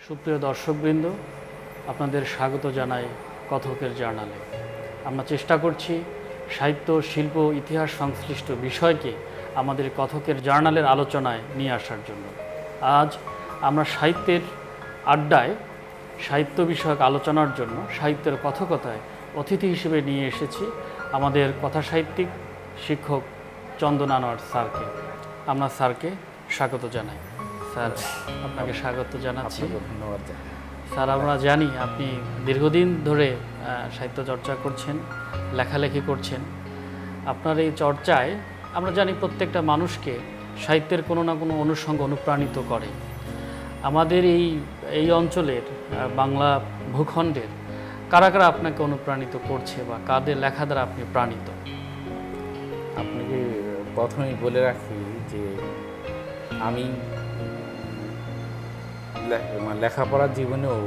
সুপ্রিয় দর্শকবৃন্দ, আপনাদের স্বাগত জানাই কথকের জার্নালে। আমরা চেষ্টা করছি সাহিত্য, শিল্প, ইতিহাস সংশ্লিষ্ট বিষয়কে আমাদের কথকের জার্নালের আলোচনায় নিয়ে আসার জন্য। আজ আমরা সাহিত্যের আড্ডায় সাহিত্য বিষয়ক আলোচনার জন্য সাহিত্যের কথকতায় অতিথি হিসেবে নিয়ে এসেছি আমাদের কথাসাহিত্যিক শিক্ষক চন্দন আনোয়ার স্যারকে। আমরা স্যারকে স্বাগত জানাই। স্যার, আপনাকে স্বাগত জানাচ্ছি। ধন্যবাদ স্যার, আমরা জানি আপনি দীর্ঘদিন ধরে সাহিত্য চর্চা করছেন, লেখালেখি করছেন। আপনার এই চর্চায় আমরা জানি প্রত্যেকটা মানুষকে সাহিত্যের কোনো না কোনো অনুষঙ্গ অনুপ্রাণিত করে। আমাদের এই অঞ্চলের বাংলা ভূখণ্ডের কারা কারা আপনাকে অনুপ্রাণিত করছে বা কাদের লেখা দ্বারা আপনি প্রাণিত? আপনাকে প্রথমেই বলে রাখি যে আমি লেখাপড়ার জীবনেও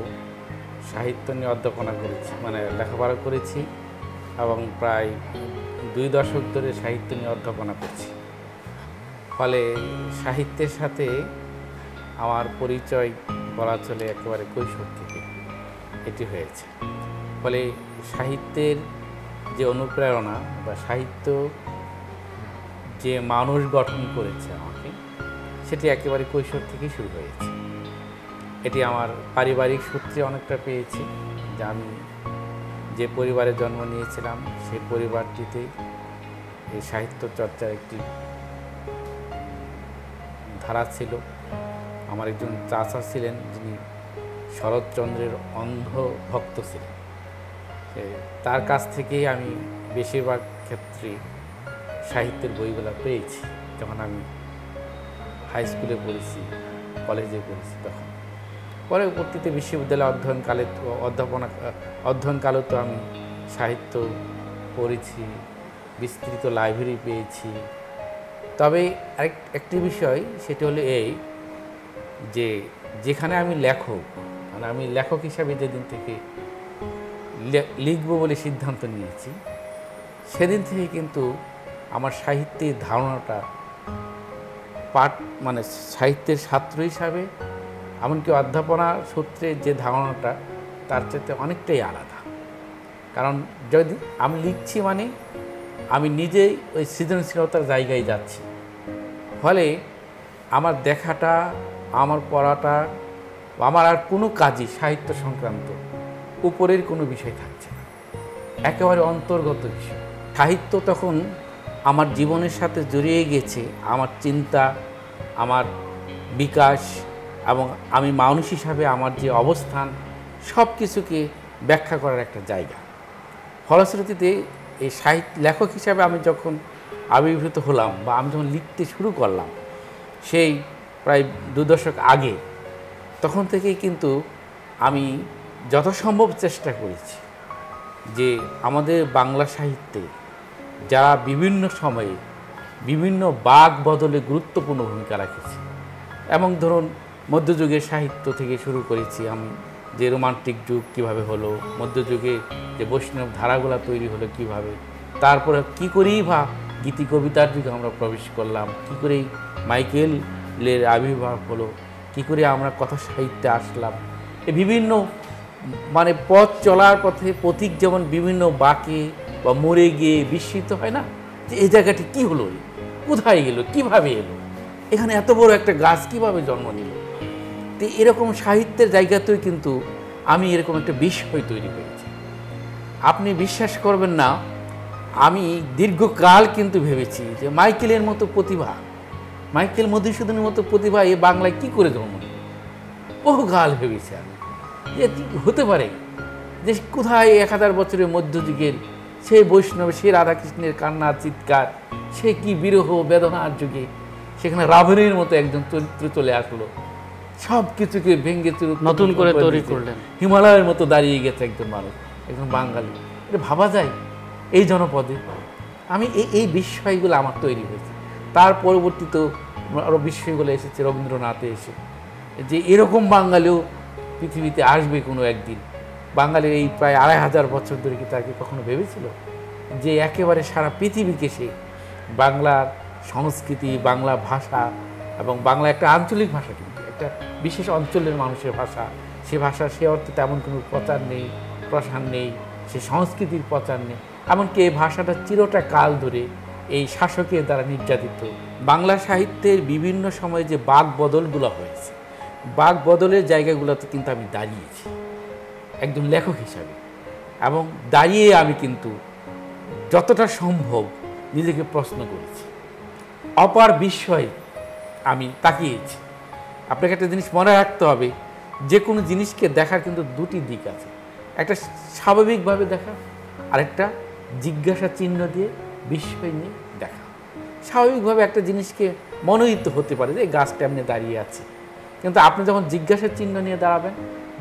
সাহিত্য নিয়ে অধ্যাপনা করেছি, লেখাপড়া করেছি এবং প্রায় 2 দশক ধরে সাহিত্য নিয়ে অধ্যাপনা করছি। ফলে সাহিত্যের সাথে আমার পরিচয় বলা চলে একেবারে কৈশোর থেকে এটি হয়েছে। ফলে সাহিত্যের যে অনুপ্রেরণা বা সাহিত্য যে মানুষ গঠন করেছে আমাকে, সেটি একেবারে কৈশোর থেকেই শুরু হয়েছে। এটি আমার পারিবারিক সূত্রে অনেকটা পেয়েছি, যে আমি যে পরিবারে জন্ম নিয়েছিলাম সেই পরিবারটিতে এই সাহিত্য চর্চার একটি ধারা ছিল। আমার একজন চাচা ছিলেন যিনি শরৎচন্দ্রের অন্ধ ভক্ত ছিলেন। তার কাছ থেকেই আমি বেশিরভাগ ক্ষেত্রে সাহিত্যের বইগুলো পেয়েছি। যখন আমি হাই স্কুলে পড়েছি, কলেজে পড়েছি, তখন পরবর্তীতে বিশ্ববিদ্যালয়ে অধ্যয়নকালে তো আমি সাহিত্য পড়েছি, বিস্তৃত লাইব্রেরি পেয়েছি। তবে একটি বিষয়, সেটি হলো এই যে যেখানে আমি লেখক, আমি লেখক হিসাবে যেদিন থেকে লিখব বলে সিদ্ধান্ত নিয়েছি, সেদিন থেকে কিন্তু আমার সাহিত্যের ধারণাটা সাহিত্যের ছাত্র হিসাবে, এমনকি অধ্যাপনা সূত্রে যে ধারণাটা তার চাইতে অনেকটাই আলাদা। কারণ যদি আমি লিখছি আমি নিজেই ওই সৃজনশীলতার জায়গায় যাচ্ছি। ফলে আমার দেখাটা, আমার পড়াটা, আমার আর কোনো কাজই সাহিত্য সংক্রান্ত উপরের কোনো বিষয় থাকছে না, একেবারে অন্তর্গত বিষয়। সাহিত্য তখন আমার জীবনের সাথে জড়িয়ে গেছে, আমার চিন্তা, আমার বিকাশ এবং আমি মানুষ হিসাবে আমার যে অবস্থান, সব কিছুকে ব্যাখ্যা করার একটা জায়গা। ফলশ্রুতিতে এই লেখক হিসাবে আমি যখন আবির্ভূত হলাম বা আমি যখন লিখতে শুরু করলাম, সেই প্রায় 2 দশক আগে, তখন থেকেই কিন্তু আমি যথাসম্ভব চেষ্টা করেছি যে আমাদের বাংলা সাহিত্যে যারা বিভিন্ন সময়ে বিভিন্ন বাক বদলে গুরুত্বপূর্ণ ভূমিকা রাখেছে, এবং ধরুন মধ্যযুগের সাহিত্য থেকে শুরু করেছি আমি, যে রোমান্টিক যুগ কীভাবে হলো, মধ্যযুগে যে বৈষ্ণব ধারাগুলা তৈরি হলো কীভাবে, তারপরে কী করেই বা গীতি কবিতার যুগে আমরা প্রবেশ করলাম, কী করেই মাইকেলের আবির্ভাব হলো, কী করে আমরা কথা সাহিত্যে আসলাম। এই বিভিন্ন পথ চলার পথে পথিক যেমন বিভিন্ন বাঁকে বা মরে গিয়ে বিস্মিত হয় না, যে এই জায়গাটি কী হলো, কোথায় গেল, কীভাবে এলো, এখানে এত বড় একটা গাছ কীভাবে জন্ম নিল। তো এরকম সাহিত্যের জায়গাতেও কিন্তু আমি এরকম একটা বিষয় তৈরি করেছি। আপনি বিশ্বাস করবেন না, আমি দীর্ঘকাল কিন্তু ভেবেছি যে মাইকেলের মতো প্রতিভা, মাইকেল মধুসূদনের মতো প্রতিভা এ বাংলায় কী করে জন্ম নিল। বহুকাল ভেবেছি আমি যে হতে পারে যে কোথায় 1000 বছরের মধ্যযুগের সেই বৈষ্ণব, সেই রাধাকৃষ্ণের কান্নার চিৎকার, সে কি বিরহ বেদনার যুগে সেখানে রাবণের মতো একজন চরিত্র চলে আসলো, সব কিছুকে ভেঙে নতুন করে তৈরি করলেন। হিমালয়ের মতো দাঁড়িয়ে গেছে একজন মানুষ, একজন বাঙালি। এটা ভাবা যায় এই জনপদে। আমি এই বিষয়গুলো আমার তৈরি হয়েছে। তার পরবর্তীতে আরও বিষয়গুলো এসেছে রবীন্দ্রনাথে এসে, যে এরকম বাঙালিও পৃথিবীতে আসবে কোনো একদিন। বাঙালির এই প্রায় 2500 বছর ধরে কি তাকে কখনো ভেবেছিল যে একেবারে সারা পৃথিবীকে সে বাংলার সংস্কৃতি, বাংলা ভাষা এবং বাংলা একটা আঞ্চলিক ভাষা, কিন্তু একটা বিশেষ অঞ্চলের মানুষের ভাষা, সে ভাষা সে অর্থে তেমন কোনো প্রচার নেই, প্রসার নেই, সে সংস্কৃতির প্রচার নেই। এমনকি এই ভাষাটা চিরটা কাল ধরে এই শাসকের দ্বারা নির্যাতিত। বাংলা সাহিত্যের বিভিন্ন সময়ে যে বাক বদলগুলো হয়েছে, বাক বদলের জায়গাগুলোতে কিন্তু আমি দাঁড়িয়েছি একজন লেখক হিসাবে, এবং দাঁড়িয়ে আমি কিন্তু যতটা সম্ভব নিজেকে প্রশ্ন করেছি, অপার বিস্ময়ে আমি তাকিয়েছি। আপনাকে একটা জিনিস মনে রাখতে হবে, যে কোনো জিনিসকে দেখার কিন্তু দুটি দিক আছে, একটা স্বাভাবিকভাবে দেখা, আর একটা জিজ্ঞাসা চিহ্ন দিয়ে বিস্ময় নিয়ে দেখা। স্বাভাবিকভাবে একটা জিনিসকে মনোনীত হতে পারে যে এই গাছটা এমনি দাঁড়িয়ে আছে, কিন্তু আপনি যখন জিজ্ঞাসা চিহ্ন নিয়ে দাঁড়াবেন,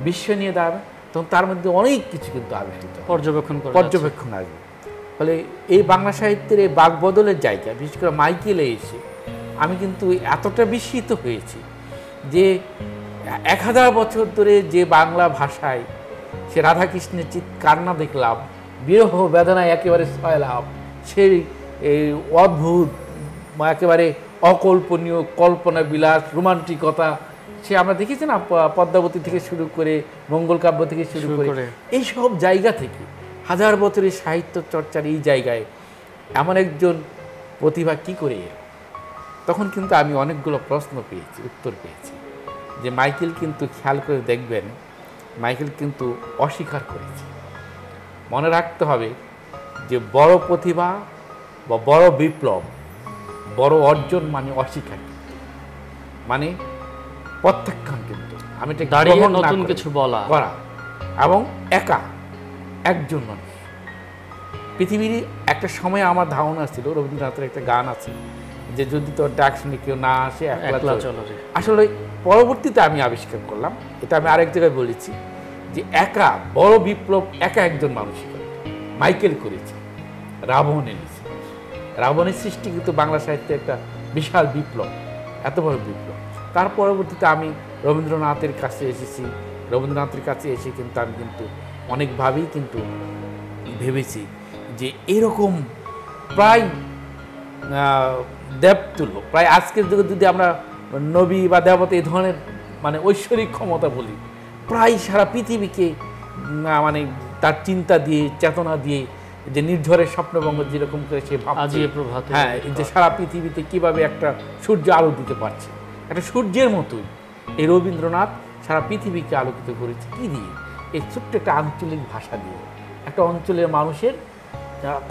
বিস্ময় নিয়ে দাঁড়াবেন, তখন তার মধ্যে অনেক কিছু কিন্তু আবিষ্কৃত পর্যবেক্ষণ আসবে। ফলে এই বাংলা সাহিত্যের এই বাক বদলের জায়গা, বিশেষ করে মাইকেলে এসে আমি কিন্তু এতটা বিস্মিত হয়েছি যে 1000 বছর ধরে যে বাংলা ভাষায় সে রাধাকৃষ্ণের কান্না দেখলাম, বিরহ বেদনায় একেবারে সয়লাভ, সেই অদ্ভুত একেবারে অকল্পনীয় কল্পনা বিলাস রোমান্টিকতা, সে আমরা দেখেছি না পদ্মাবতী থেকে শুরু করে মঙ্গল কাব্য থেকে শুরু করে এইসব জায়গা থেকে 1000 বছরের সাহিত্য চর্চার এই জায়গায় এমন একজন প্রতিভা কি করে এলো? তখন কিন্তু আমি অনেকগুলো প্রশ্ন পেয়েছি, উত্তর পেয়েছি। যে মাইকেল কিন্তু খেয়াল করে দেখবেন, মাইকেল কিন্তু অস্বীকার করেছে। মনে রাখতে হবে যে বড় প্রতিভা বা বড় বিপ্লব, বড় অর্জন মানে অস্বীকার, মানে প্রত্যাখ্যান। কিন্তু আমি দাঁড়িয়ে নতুন কিছু বলা এবং একা একজন মানুষ পৃথিবীর একটা সময় আমার ধারণা ছিল, রবীন্দ্রনাথের একটা গান আছে যে যদি তোর ডাক শুনে কেউ না আসে একলা চলো। আসলে পরবর্তীতে আমি আবিষ্কার করলাম, এটা আমি আরেক জায়গায় বলেছি, যে একা বড় বিপ্লব একা একজন মানুষই করে। মাইকেল করেছে, রাবণ এনেছে। রাবণের সৃষ্টি কিন্তু বাংলা সাহিত্যে একটা বিশাল বিপ্লব, এত বড় বিপ্লব। তার পরবর্তীতে আমি রবীন্দ্রনাথের কাছে এসেছি, রবীন্দ্রনাথের কাছে এসে কিন্তু আমি কিন্তু অনেকভাবেই কিন্তু ভেবেছি যে এরকম প্রায় দেবতুল্য, প্রায় আজকের যুগে যদি আমরা নবী বা দেবতা এই ধরনের মানে ঐশ্বরিক ক্ষমতা বলি, প্রায় সারা পৃথিবীকে মানে তার চিন্তা দিয়ে, চেতনা দিয়ে, যে নির্ঝরের স্বপ্নভঙ্গ যেরকম করে সে ভাবছে, হ্যাঁ, যে সারা পৃথিবীতে কিভাবে একটা সূর্য আলো দিতে পারছে, একটা সূর্যের মতোই এই রবীন্দ্রনাথ সারা পৃথিবীকে আলোকিত করেছে। কি দিয়ে? এই ছোট্ট একটা আঞ্চলিক ভাষা দিয়ে। একটা অঞ্চলের মানুষের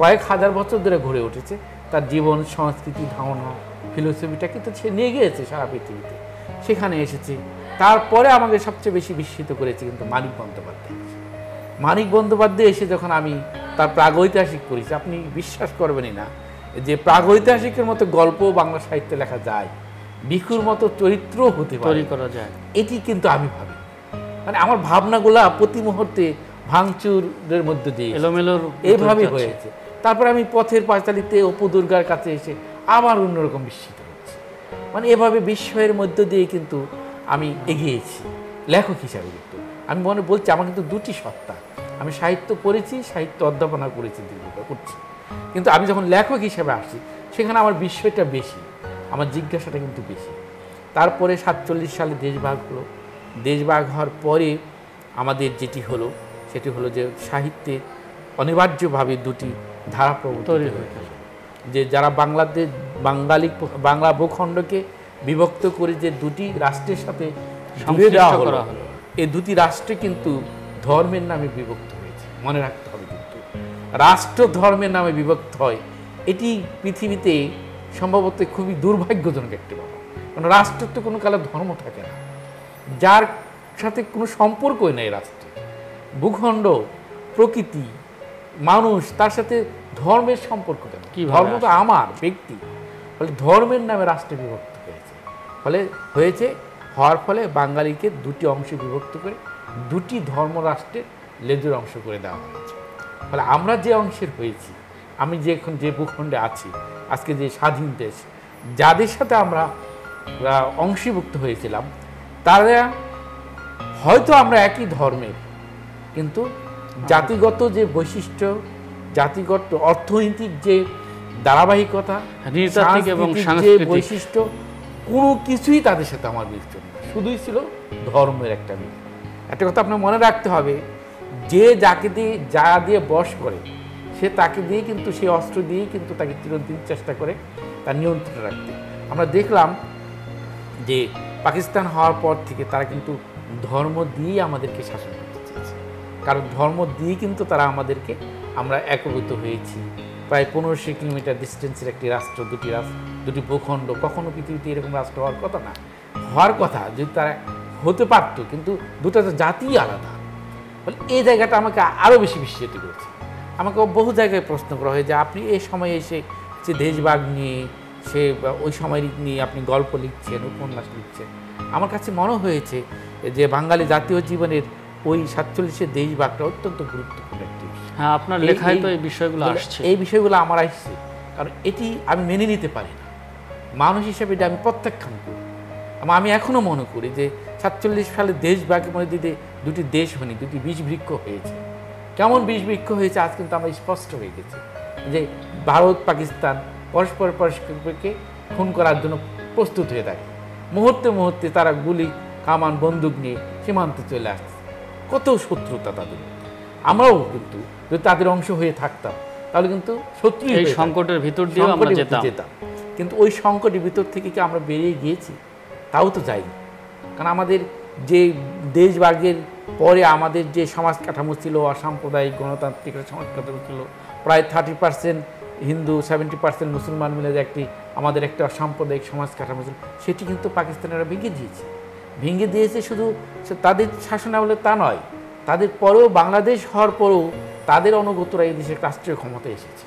কয়েক হাজার বছর ধরে গড়ে উঠেছে, তার জীবন, সংস্কৃতি, ধারণা, ফিলোসফিটা কিন্তু সে নিয়ে গিয়েছে সারা পৃথিবীতে, সেখানে এসেছে। তারপরে আমাকে সবচেয়ে বেশি বিস্মিত করেছে কিন্তু মানিক বন্দ্যোপাধ্যায়। মানিক বন্দ্যোপাধ্যায় এসে যখন আমি তার প্রাগৈতিহাসিক পড়েছি, আপনি বিশ্বাস করবেনই না যে প্রাগৈতিহাসিকের মতো গল্প বাংলা সাহিত্যে লেখা যায়, ভিখুর মতো চরিত্র হতে পারে, করা যায়, এটি কিন্তু আমি ভাবি। মানে আমার ভাবনাগুলা প্রতি মুহূর্তে ভাঙচুরের মধ্যে দিয়ে এলোমেলোর এইভাবে হয়েছে। তারপর আমি পথের পাঁচালীতে অপু দুর্গার কাছে এসে আবার অন্যরকম বিস্মিত হচ্ছে। মানে এভাবে বিস্ময়ের মধ্য দিয়ে কিন্তু আমি এগিয়েছি লেখক হিসাবে। কিন্তু আমি মনে বলছি আমার কিন্তু দুটি সত্তা, আমি সাহিত্য পড়েছি, সাহিত্য অধ্যাপনা করেছি, করছি, কিন্তু আমি যখন লেখক হিসেবে আসি সেখানে আমার বিস্ময়টা বেশি, আমার জিজ্ঞাসাটা কিন্তু বেশি। তারপরে 47 সালে দেশভাগ হলো। দেশভাগ হওয়ার পরে আমাদের যেটি হলো সেটি হলো যে সাহিত্যে অনিবার্যভাবে দুটি ধারা প্রবর্তিত হয়ে গেল, যে যারা বাংলা ভূখণ্ডকে বিভক্ত করে যে দুটি রাষ্ট্রের সাথে জুড়ে দেওয়া হলো, এই দুটি রাষ্ট্রে কিন্তু ধর্মের নামে বিভক্ত হয়েছে। মনে রাখতে হবে, কিন্তু রাষ্ট্র ধর্মের নামে বিভক্ত হয়, এটি পৃথিবীতে সম্ভবত খুবই দুর্ভাগ্যজনক একটি ব্যাপার। কারণ রাষ্ট্রের তো কোনো কালে ধর্ম থাকে না, যার সাথে কোনো সম্পর্কই নেই রাষ্ট্রে। ভূখণ্ড, প্রকৃতি, মানুষ, তার সাথে ধর্মের সম্পর্কটা কি? ধর্ম তো আমার ব্যক্তি। ফলে ধর্মের নামে রাষ্ট্রে বিভক্ত হয়েছে। হওয়ার ফলে বাঙালিকে দুটি অংশে বিভক্ত করে দুটি ধর্ম রাষ্ট্রের লেজুর অংশ করে দেওয়া হয়েছে। ফলে আমরা যে অংশের হয়েছি, আমি যে এখন যে ভূখণ্ডে আছি, আজকে যে স্বাধীন দেশ, যাদের সাথে আমরা অংশীভুক্ত হয়েছিলাম, তারা হয়তো আমরা একই ধর্মের, কিন্তু জাতিগত যে বৈশিষ্ট্য, জাতিগত অর্থনৈতিক যে ধারাবাহিকতা, এবং সাংস্কৃতিক বৈশিষ্ট্য, কোনো কিছুই তাদের সাথে আমার মিলছে না। শুধুই ছিল ধর্মের একটা মিল। একটা কথা আপনার মনে রাখতে হবে, যে যাকে দিয়ে যা দিয়ে বশ করে সে তাকে দিয়ে কিন্তু সেই অস্ত্র দিয়েই কিন্তু তাকে চিরদিন চেষ্টা করে তার নিয়ন্ত্রণে রাখতে। আমরা দেখলাম যে পাকিস্তান হওয়ার পর থেকে তারা কিন্তু ধর্ম দিয়েই আমাদেরকে শাসন করতে চেয়েছে, কারণ ধর্ম দিয়ে কিন্তু তারা আমাদেরকে, আমরা একভূত হয়েছি। প্রায় 1500 কিলোমিটার ডিস্টেন্সের একটি রাষ্ট্র, দুটি ভূখণ্ড, কখনো পৃথিবীতে এরকম রাষ্ট্র হওয়ার কথা না, হওয়ার কথা যদি তারা হতে পারতো, কিন্তু দুটো জাতিই আলাদা। বলে এই জায়গাটা আমাকে আরও বেশি বিস্মিত করেছে। আমাকে বহু জায়গায় প্রশ্ন করা হয় যে আপনি এই সময়ে এসে যে দেশভাগ নিয়ে সে ওই সময় নিয়ে আপনি গল্প লিখছেন, উপন্যাস লিখছেন। আমার কাছে মনে হয়েছে যে বাঙালি জাতীয় জীবনের ওই 47-এর দেশভাগটা অত্যন্ত গুরুত্বপূর্ণ একটি বিষয়। হ্যাঁ, আপনার লেখায় তো এই বিষয়গুলো আসছে। এই বিষয়গুলো আমার আসছে, কারণ এটি আমি মেনে নিতে পারি না, মানুষ হিসেবে এটা আমি প্রত্যাখ্যান করি। আমি এখনও মনে করি যে 47 সালে দেশভাগের মধ্যে দুটি দেশ হয়নি, দুটি বিষবৃক্ষ হয়েছে। কেমন বিষবৃক্ষ হয়েছে আজ কিন্তু আমরা স্পষ্ট হয়ে গেছে, যে ভারত পাকিস্তান পরস্পরকে খুন করার জন্য প্রস্তুত হয়ে থাকে। মুহূর্তে মুহূর্তে তারা গুলি কামান বন্দুক নিয়ে সীমান্তে চলে আসছে। কত শত্রুতা তাদের। আমরাও কিন্তু যদি তাদের অংশ হয়ে থাকতাম তাহলে কিন্তু শত্রু এই সংকটের ভিতর দিয়ে আমরা যেতাম। কিন্তু ওই সংকটের ভিতর থেকে কি আমরা বেরিয়ে গিয়েছি? তাও তো যাইনি। কারণ আমাদের যে দেশভাগের পরে আমাদের যে সমাজ কাঠামো ছিল, অসাম্প্রদায়িক গণতান্ত্রিক সমাজ কাঠামো ছিল, প্রায় 30% হিন্দু 70% মুসলমান মিলে আমাদের একটা অসাম্প্রদায়িক সমাজ কাঠামো ছিল, সেটি কিন্তু পাকিস্তানিরা ভেঙে দিয়েছে। শুধু তাদের শাসনামলে তা নয়, তাদের পরেও বাংলাদেশ হওয়ার পরেও তাদের অনুগতরা এদেশের রাষ্ট্রীয় ক্ষমতায় এসেছে।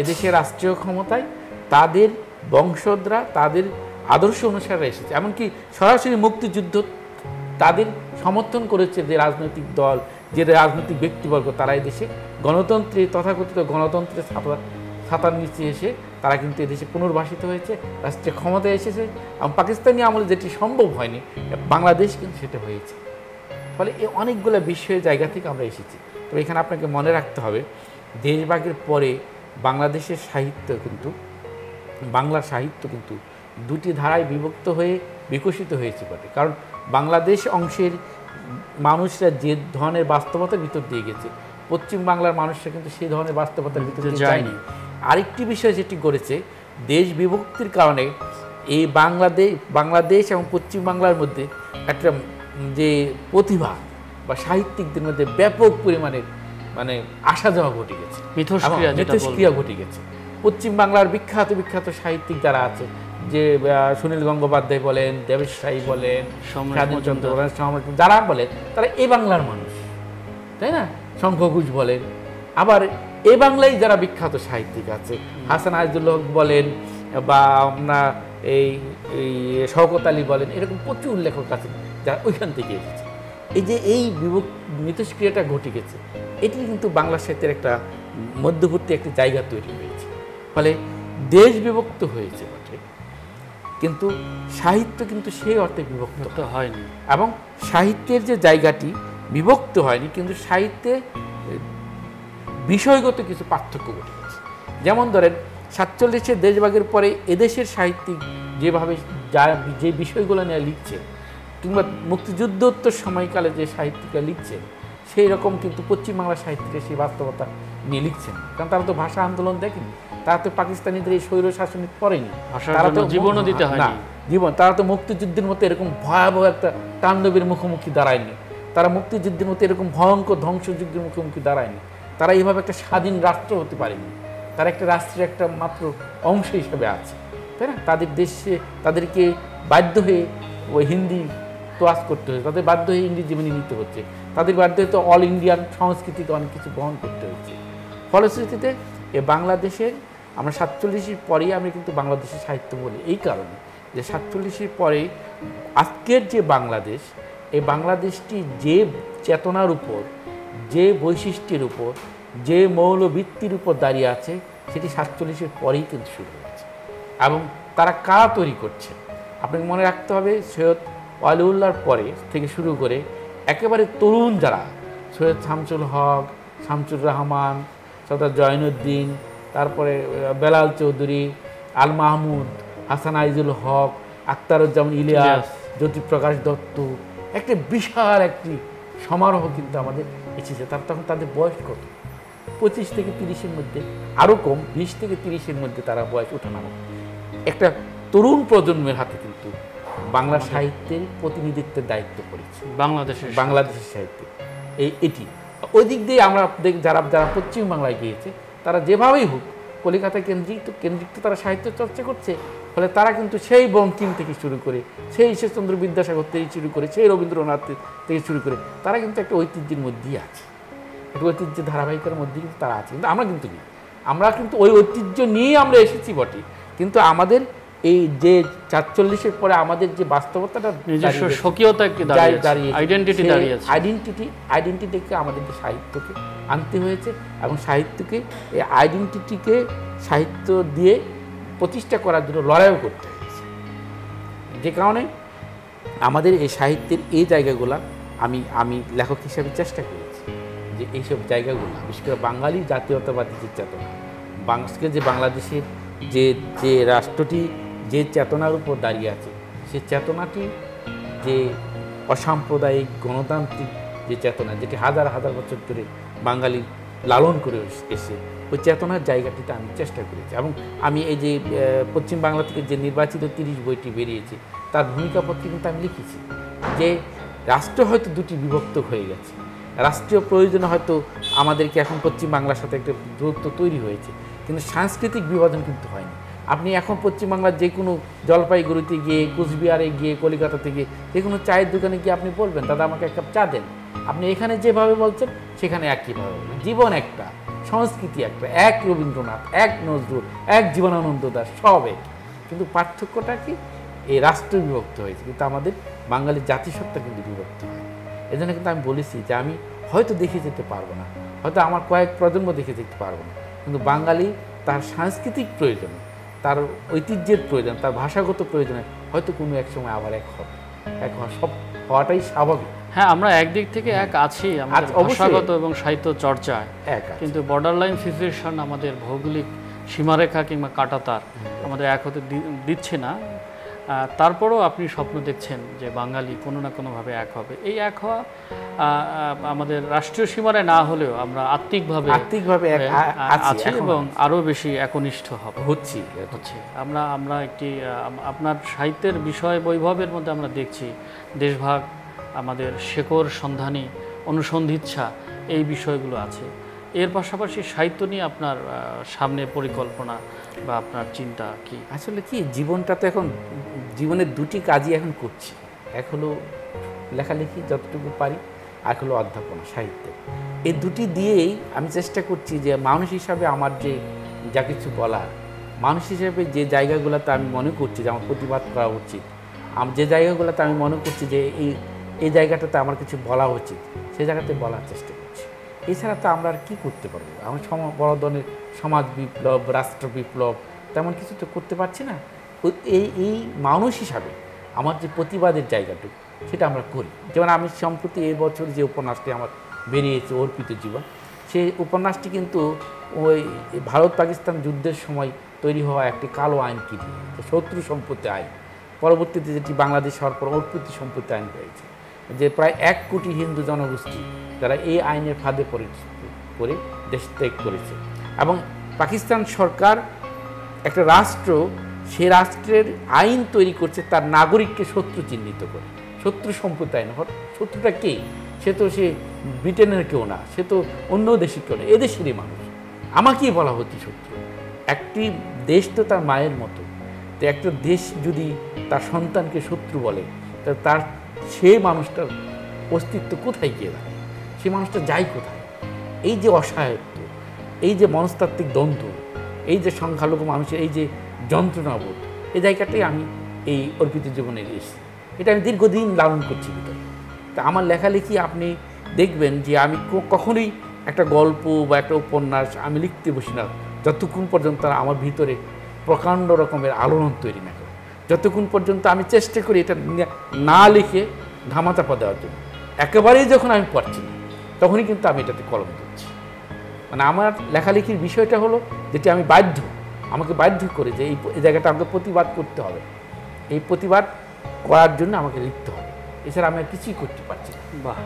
এদেশের রাষ্ট্রীয় ক্ষমতায় তাদের বংশধরা, তাদের আদর্শ অনুসারে এসেছে। এমনকি সরাসরি মুক্তিযুদ্ধ তাদের সমর্থন করেছে যে রাজনৈতিক দল, যে রাজনৈতিক ব্যক্তিবর্গ, তারা এদেশে তথাকথিত গণতন্ত্রের ছাতার নিচে এসে তারা কিন্তু এদেশে পুনর্বাসিত হয়েছে, রাষ্ট্রীয় ক্ষমতায় এসেছে। এবং পাকিস্তানি আমলে যেটি সম্ভব হয়নি, বাংলাদেশ কিন্তু সেটা হয়েছে। ফলে এই অনেকগুলো বিষয়ের জায়গা থেকে আমরা এসেছি। তো এখানে আপনাকে মনে রাখতে হবে, দেশভাগের পরে বাংলাদেশের বাংলা সাহিত্য কিন্তু দুটি ধারায় বিভক্ত হয়ে বিকশিত হয়েছে বটে। কারণ বাংলাদেশ অংশের মানুষরা যে ধরনের বাস্তবতার ভিতর দিয়ে গেছে, পশ্চিম বাংলার মানুষরা কিন্তু সেই ধরনের বাস্তবতার ভিতর দিয়ে যায়নি। আরেকটি বিষয় যেটি করেছে, দেশ বিভক্তির কারণে এই বাংলাদেশ এবং পশ্চিম বাংলার মধ্যে একটা যে প্রতিভা বা সাহিত্যিকদের মধ্যে ব্যাপক পরিমাণে আসা যাওয়া ঘটে গেছে, মিথস্ক্রিয়া ঘটে গেছে। পশ্চিম বাংলার বিখ্যাত সাহিত্যিক যারা আছে, যে সুনীল গঙ্গোপাধ্যায় বলেন, দেবেশ রায় বলেন, স্বাধীনচন্দ্র বলেন, যারা বলেন, তারা এই বাংলার মানুষ, তাই না? শঙ্খ ঘোষ বলেন। আবার এ বাংলায় যারা বিখ্যাত সাহিত্যিক আছে, হাসান আইজুল হক বলেন, বা আপনার এই শওকত আলী বলেন, এরকম প্রচুর লেখক আছেন যারা ওইখান থেকে এসেছে। এই যে এই মিথস্ক্রিয়াটা ঘটে গেছে, এটি কিন্তু বাংলা সাহিত্যের একটা মধ্যবর্তী একটি জায়গা তৈরি হয়েছে। ফলে দেশ বিভক্ত হয়েছে বটে, কিন্তু সাহিত্য কিন্তু সেই অর্থে বিভক্ত হয়নি। এবং সাহিত্যের যে জায়গাটি বিভক্ত হয়নি, কিন্তু সাহিত্যে বিষয়গত কিছু পার্থক্য ঘটে গেছে। যেমন ধরেন 47-এর দেশভাগের পরে এদেশের সাহিত্যিক যেভাবে যে বিষয়গুলো নিয়ে লিখছে, কিংবা মুক্তিযুদ্ধোত্তর সময়কালে যে সাহিত্যিকরা লিখছেন, সেই রকম কিন্তু পশ্চিমবাংলার সাহিত্যিকরা সেই বাস্তবতা নিয়ে লিখছেন। কারণ তারা তো ভাষা আন্দোলন দেখেনি, তারা তো পাকিস্তানিদের এই স্বৈর শাসনে পড়েনি, তারা তো জীবনও দিতে হয় না। তারা তো মুক্তিযুদ্ধের মতো এরকম ভয়াবহ একটা তাণ্ডবের মুখোমুখি দাঁড়ায়নি, তারা মুক্তিযুদ্ধের মতো এরকম ভয়ঙ্কর ধ্বংসযজ্ঞের মুখোমুখি দাঁড়ায়নি, তারা এইভাবে একটা স্বাধীন রাষ্ট্র হতে পারেনি। তারা একটা রাষ্ট্রের একটা মাত্র অংশ হিসেবে আছে, তাই না? তাদের দেশে তাদেরকে বাধ্য হয়ে ওই হিন্দি ক্লাস করতে হচ্ছে, তাদের বাধ্য হয়ে ইংরেজি মেনে নিতে হচ্ছে, তাদের বাধ্য হয়ে তো অল ইন্ডিয়ান সংস্কৃতিতে অনেক কিছু গ্রহণ করতে হচ্ছে। ফলশ্রুতিতে বাংলাদেশের আমরা 47-এর পরেই আমি কিন্তু বাংলাদেশের সাহিত্য বলি এই কারণে যে 47-এর পরে আজকের যে বাংলাদেশ, এই বাংলাদেশটি যে চেতনার উপর, যে বৈশিষ্ট্যের উপর, যে মৌলভিত্তির উপর দাঁড়িয়ে আছে, সেটি 47-এর পরেই কিন্তু শুরু হয়েছে। এবং তারা কারা তৈরি করছে আপনাকে মনে রাখতে হবে, সৈয়দ ওয়ালিউল্লাহর পরে থেকে শুরু করে একেবারে তরুণ যারা, সৈয়দ শামসুল হক, শামসুর রহমান, সর্দার জয়নুদ্দিন, তারপরে বেলাল চৌধুরী, আল মাহমুদ, হাসান আইজুল হক, আখতারুজ্জামান ইলিয়াস, জ্যোতিপ্রকাশ দত্ত, একটা বিশাল একটি সমারোহ কিন্তু আমাদের এসেছে। তখন তাদের বয়স কত? 25 থেকে 30-এর মধ্যে, আরও কম 20 থেকে 30-এর মধ্যে তারা বয়স ওঠানামা। একটা তরুণ প্রজন্মের হাতে কিন্তু বাংলা সাহিত্যের প্রতিনিধিত্বের দায়িত্ব পড়েছে বাংলাদেশের সাহিত্যে। এটি ওই দিক দিয়ে আমরা যারা যারা পশ্চিম বাংলায় গিয়েছে তারা যেভাবেই হোক কলিকাতা কেন্দ্রিক তো তারা সাহিত্য চর্চা করছে। ফলে তারা কিন্তু সেই বঙ্কিম থেকে শুরু করে, সেই ঈশ্বরচন্দ্র বিদ্যাসাগর থেকে শুরু করে, সেই রবীন্দ্রনাথ থেকে শুরু করে তারা কিন্তু একটা ঐতিহ্যের মধ্যেই আছে, একটা ঐতিহ্যের ধারাবাহিকের মধ্যে কিন্তু তারা আছে। কিন্তু আমরা কিন্তু নেই, আমরা কিন্তু ওই ঐতিহ্য নিয়েই আমরা এসেছি বটে, কিন্তু আমাদের এই যে ৪৪-এর পরে আমাদের যে বাস্তবতাটা আইডেন্টিটিকে আমাদের সাহিত্যকে আনতে হয়েছে, এবং সাহিত্যকে এই আইডেন্টিটিকে সাহিত্য দিয়ে প্রতিষ্ঠা করার জন্য লড়াইও করতে হয়েছে। যে কারণে আমাদের এই সাহিত্যের এই জায়গাগুলা আমি লেখক হিসাবে চেষ্টা করেছি যে এইসব জায়গাগুলো, বিশেষ করে বাঙালি জাতীয়তাবাদী যে চেতনা, যে বাংলাদেশের যে রাষ্ট্রটি যে চেতনার উপর দাঁড়িয়ে আছে, সে চেতনাটি যে অসাম্প্রদায়িক গণতান্ত্রিক যে চেতনা, যেটি হাজার হাজার বছর ধরে বাঙালি লালন করে এসে, ওই চেতনার জায়গাটিতে আমি চেষ্টা করেছি। এবং আমি এই যে পশ্চিম বাংলা থেকে যে নির্বাচিত 30 বইটি বেরিয়েছে, তার ভূমিকাপত্রে কিন্তু আমি লিখেছি যে রাষ্ট্র হয়তো দুটি বিভক্ত হয়ে গেছে, রাষ্ট্রীয় প্রয়োজনে হয়তো আমাদেরকে এখন পশ্চিম বাংলার সাথে একটা দূরত্ব তৈরি হয়েছে, কিন্তু সাংস্কৃতিক বিভাজন কিন্তু হয়নি। আপনি এখন পশ্চিমবাংলার যে কোনো জলপাইগুড়িতে গিয়ে, কুচবিহারে গিয়ে, কলকাতা থেকে যে কোনো চায়ের দোকানে গিয়ে আপনি বলবেন দাদা আমাকে এক কাপ চা দেন, আপনি এখানে যেভাবে বলছেন সেখানে একইভাবে বলবেন। জীবন একটা, সংস্কৃতি একটা, এক রবীন্দ্রনাথ, এক নজরুল, এক জীবনানন্দ দাশ, সব এক, কিন্তু পার্থক্যটা কি? এই রাষ্ট্র বিভক্ত হয়েছে, কিন্তু আমাদের বাঙালির জাতিসত্তা কিন্তু বিভক্ত হয়। এই জন্য কিন্তু আমি বলেছি যে আমি হয়তো দেখে যেতে পারবো না, হয়তো আমার কয়েক প্রজন্ম দেখে যেতে পারবো না, কিন্তু বাঙালি তার সাংস্কৃতিক প্রয়োজনে, তার ঐতিহ্যের প্রয়োজন, তার ভাষাগত প্রয়োজনে হয়তো কোনো এক সময় আবার এক হবে, এক সব হওয়াটাই স্বাভাবিক। হ্যাঁ, আমরা একদিক থেকে এক আছি আমাদের ভাষাগত এবং সাহিত্য চর্চায়, কিন্তু বর্ডারলাইন সিচুয়েশন, আমাদের ভৌগোলিক সীমারেখা কিংবা কাঁটাতার আমাদের এক হতে দিচ্ছে না। তারপরেও আপনি স্বপ্ন দেখছেন যে বাঙালি কোনো না কোনোভাবে এক হবে। এই এক হওয়া আমাদের রাষ্ট্রীয় সীমারে না হলেও আমরা আত্মিকভাবে আছি এবং আরও বেশি একনিষ্ঠ হচ্ছি। আমরা একটি আপনার সাহিত্যের বিষয় বৈভবের মধ্যে আমরা দেখছি দেশভাগ, আমাদের শেকড় সন্ধানী, অনুসন্ধিচ্ছা, এই বিষয়গুলো আছে। এর পাশাপাশি সাহিত্য নিয়ে আপনার সামনে পরিকল্পনা বা আপনার চিন্তা কি? আসলে কি, জীবনটা তো এখন জীবনের দুটি কাজই এখন করছি, এক হলো লেখালেখি যতটুকু পারি, আর হলো অধ্যাপনা সাহিত্যে। এই দুটি দিয়েই আমি চেষ্টা করছি যে মানুষ হিসাবে আমার যে যা কিছু বলার, মানুষ হিসাবে যে জায়গাগুলোতে আমি মনে করছি যে আমার প্রতিবাদ করা উচিত, যে জায়গাগুলোতে আমি মনে করছি যে এই জায়গাটাতে আমার কিছু বলা উচিত, সেই জায়গাতে বলার চেষ্টা করছি। এছাড়া তো আমরা আর কী করতে পারবো? আমরা বড় ধরনের সমাজ বিপ্লব, রাষ্ট্র বিপ্লব তেমন কিছু তো করতে পারছি না। এই মানুষ হিসাবে আমার যে প্রতিবাদের জায়গাটুকু, সেটা আমরা করি। যেমন আমি সম্প্রতি এই বছর যে উপন্যাসটি আমার বেরিয়েছে, অর্পিত জীবন, সেই উপন্যাসটি কিন্তু ওই ভারত পাকিস্তান যুদ্ধের সময় তৈরি হওয়া একটি কালো আইন, কি শত্রু সম্পত্তি আইন, পরবর্তীতে যেটি বাংলাদেশ হওয়ার পর অর্পিত সম্পত্তি আইন হয়েছে, যে প্রায় 1 কোটি হিন্দু জনগোষ্ঠী যারা এই আইনের ফাঁদে পড়ে দেশ ত্যাগ করেছে। এবং পাকিস্তান সরকার একটা রাষ্ট্র, সে রাষ্ট্রের আইন তৈরি করছে তার নাগরিককে শত্রু চিহ্নিত করে, শত্রু সম্পত্তি আইন। শত্রুটা কে? সে ব্রিটেনের কেউ না, সে তো অন্য দেশের কেউ না, এদেশেরই মানুষ। আমাকেই বলা হচ্ছে শত্রু। একটি দেশ তো তার মায়ের মতো, তো একটা দেশ যদি তার সন্তানকে শত্রু বলে, তার সেই মানুষটার অস্তিত্ব কোথায় গিয়ে দাঁড়ায়? সেই মানুষটা যায় কোথায়? এই যে অসহায়ত্ব, এই যে মনস্তাত্ত্বিক দ্বন্দ্ব, এই যে সংখ্যালঘু মানুষের এই যে যন্ত্রণাবোধ, এই জায়গাটাই আমি এই অর্পিত জীবনে এসেছি। এটা আমি দীর্ঘদিন লালন করছি ভিতরে। তা আমার লেখালেখি আপনি দেখবেন যে আমি কখনোই একটা গল্প বা একটা উপন্যাস আমি লিখতে বসি না যতক্ষণ পর্যন্ত আমার ভিতরে প্রকাণ্ড রকমের আলোড়ন তৈরি না করে, যতক্ষণ পর্যন্ত আমি চেষ্টা করি এটা না লিখে ধামাচাপা দেওয়ার জন্য। একেবারেই যখন আমি পড়ছি না, তখনই কিন্তু আমি এটাতে কলম করছি। মানে আমার লেখালেখির বিষয়টা হলো যেটি আমি আমাকে বাধ্য করে যে এই জায়গাটা আমাকে প্রতিবাদ করতে হবে, এই প্রতিবাদ করার জন্য আমাকে লিখতে হবে। এছাড়া আমি আর কিছুই করতে পারছি না। বাহ,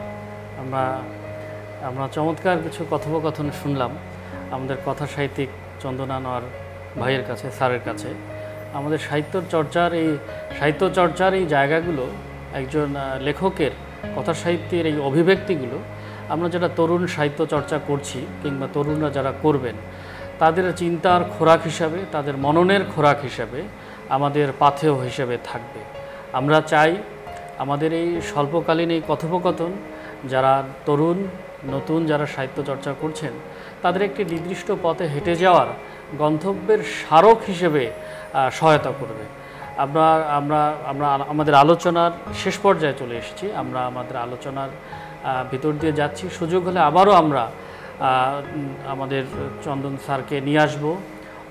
আমরা আমরা চমৎকার কিছু কথোপকথন শুনলাম আমাদের কথা সাহিত্যিক চন্দন আনোয়ার ভাইয়ের কাছে, স্যারের কাছে। আমাদের সাহিত্য চর্চার এই জায়গাগুলো, একজন লেখকের কথা সাহিত্যের এই অভিব্যক্তিগুলো আমরা যারা তরুণ সাহিত্য চর্চা করছি কিংবা তরুণরা যারা করবেন, তাদের চিন্তার খোরাক হিসাবে, তাদের মননের খোরাক হিসাবে, আমাদের পাথেয় হিসেবে থাকবে। আমরা চাই আমাদের এই স্বল্পকালীন এই কথোপকথন যারা তরুণ নতুন যারা সাহিত্য চর্চা করছেন তাদের একটি নির্দিষ্ট পথে হেঁটে যাওয়ার গন্তব্যের স্মারক হিসেবে সহায়তা করবে। আমরা আমরা আমরা আমাদের আলোচনার শেষ পর্যায়ে চলে এসেছি। আমরা আমাদের আলোচনার ভিতর দিয়ে যাচ্ছি। সুযোগ হলে আবারও আমরা আমাদের চন্দন স্যারকে নিয়ে আসব,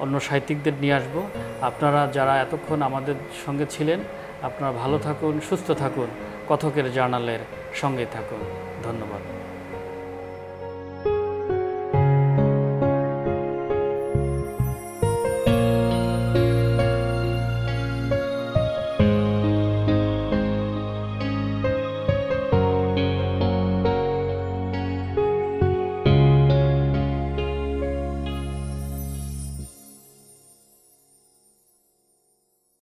অন্য সাহিত্যিকদের নিয়ে আসব। আপনারা যারা এতক্ষণ আমাদের সঙ্গে ছিলেন, আপনারা ভালো থাকুন, সুস্থ থাকুন, কথকের জার্নালের সঙ্গে থাকুন। ধন্যবাদ।